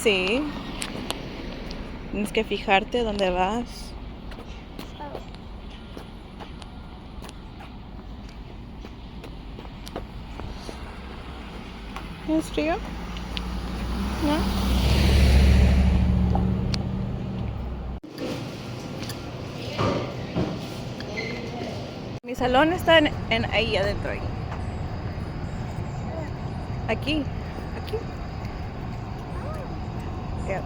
Sí. Tienes que fijarte dónde vas. ¿Es frío? ¿No? Mi salón está ahí adentro. Ahí. Aquí. Aquí. Yeah.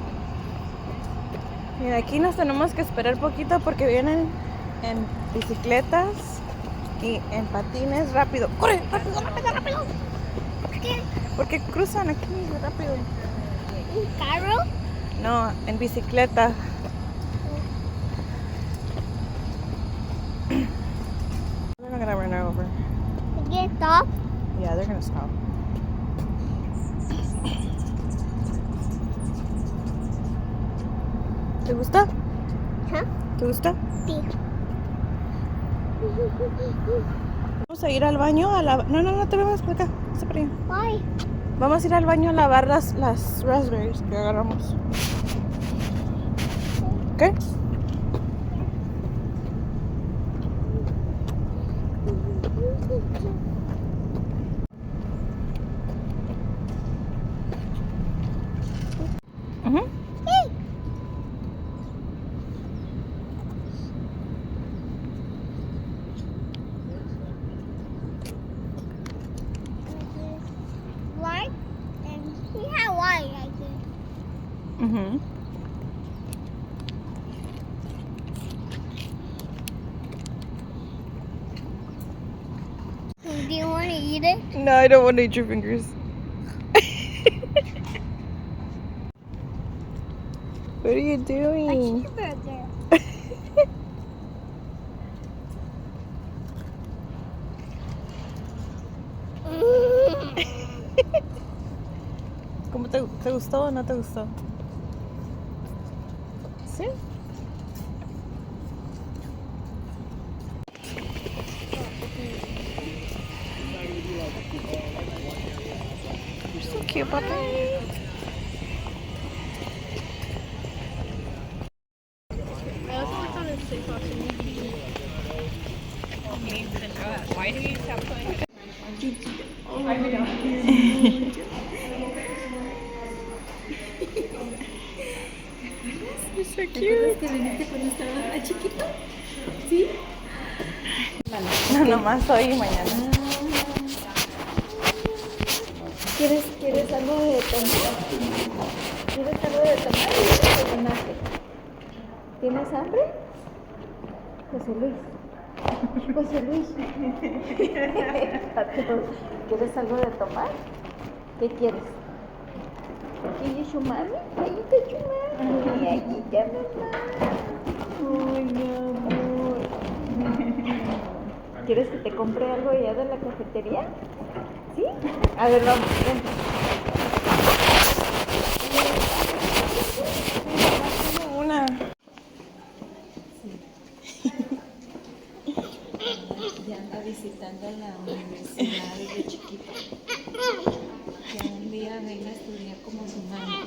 Mira, aquí nos tenemos que esperar poquito porque vienen en bicicletas y en patines rápido. ¡Corre! ¡Rápido, rápido, rápido! ¿Por qué? Porque cruzan aquí rápido. ¿Un carro? No, en bicicleta. They're not gonna run over. Get stop? Yeah, they're gonna stop. ¿Te gusta? ¿Ah? ¿Te gusta? Sí. Vamos a ir al baño a lavar. No, no, no te vayas por acá. Está por allá. Bye. Vamos a ir al baño a lavar las raspberries que agarramos. ¿Qué? Uh-huh. White and he had white, I think. Mm-hmm. Do you want to eat it? No, I don't want to eat your fingers. What are you A doing? cheeseburger. ¿Cómo te gustó o no te gustó? ¿Sí? You're so cute, Papi. Why do you stop playing? You're so cute. ¿Te viniste cuando estaba más chiquito? ¿Sí? No, nomás hoy y mañana. ¿Quieres algo de tomar? ¿Quieres algo de tomar y desayunaste? ¿Tienes hambre? José Luis. José Luis. ¿Quieres algo de tomar? ¿Qué quieres? ¿Quieres chumami? Ahí está chumami. Ahí está mamá. Ay, mi amor. ¿Quieres que te compre algo allá de la cafetería? ¿Sí? A ver, vamos, ven. Una. Ya anda visitando la universidad desde chiquito. Que un día venga a estudiar como su mamá.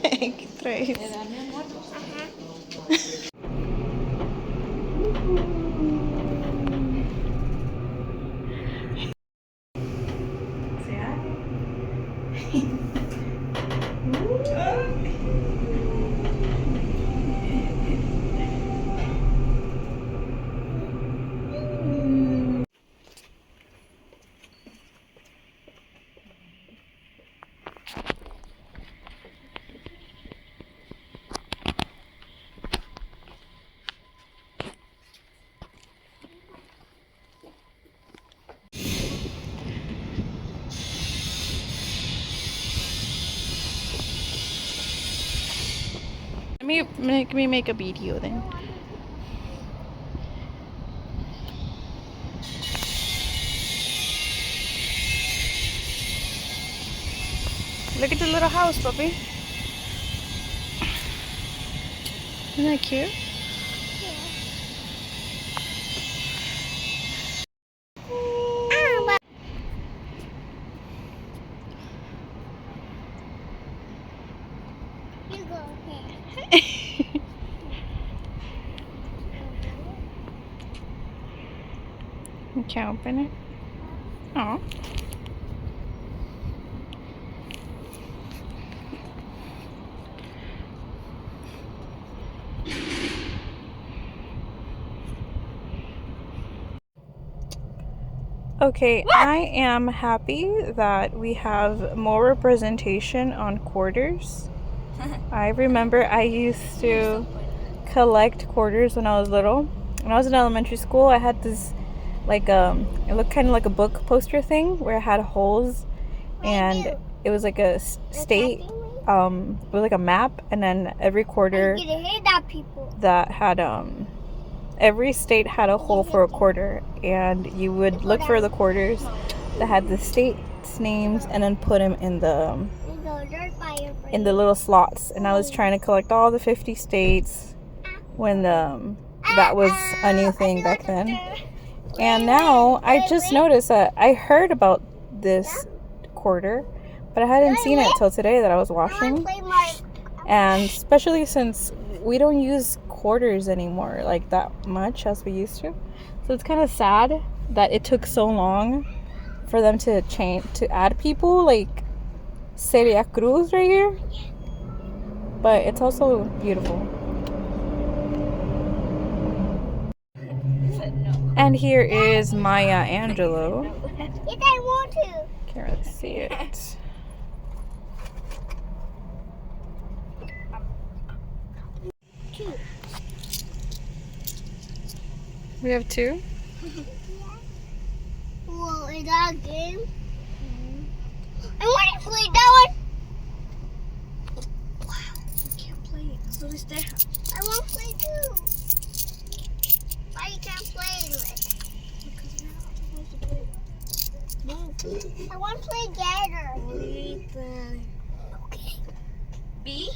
¿Qué traes? ¿Le da mi amor? Let me make a video then. Look at the little house, puppy. Isn't that cute? You go here. You can't open it. Oh. Okay, I am happy that we have more representation on quarters. I remember I used to collect quarters when I was little. When I was in elementary school, I had this it looked kind of like a book poster thing where it had holes, and it was like a state. It was like a map, and then every quarter You hit that people. that had every state had a hole for a quarter, and you would look for the quarters that had the states' names and then put them in the little slots. And I was trying to collect all the 50 states when that was a new thing back then. And now I just noticed that I heard about this quarter, but I hadn't seen it till today that I was washing. And especially since we don't use quarters anymore like that much as we used to, so it's kind of sad that it took so long for them to add people like Celia Cruz right here, but it's also beautiful. And here is Maya Angelou. Yes, I want to. Can't really see it. Two. We have two. Well, is that a game? I want to play that one. Wow, you can't play it. So is that? I want to play too. Why you can't play it? Because you're not supposed to play it. No. I want to play together. Okay. B.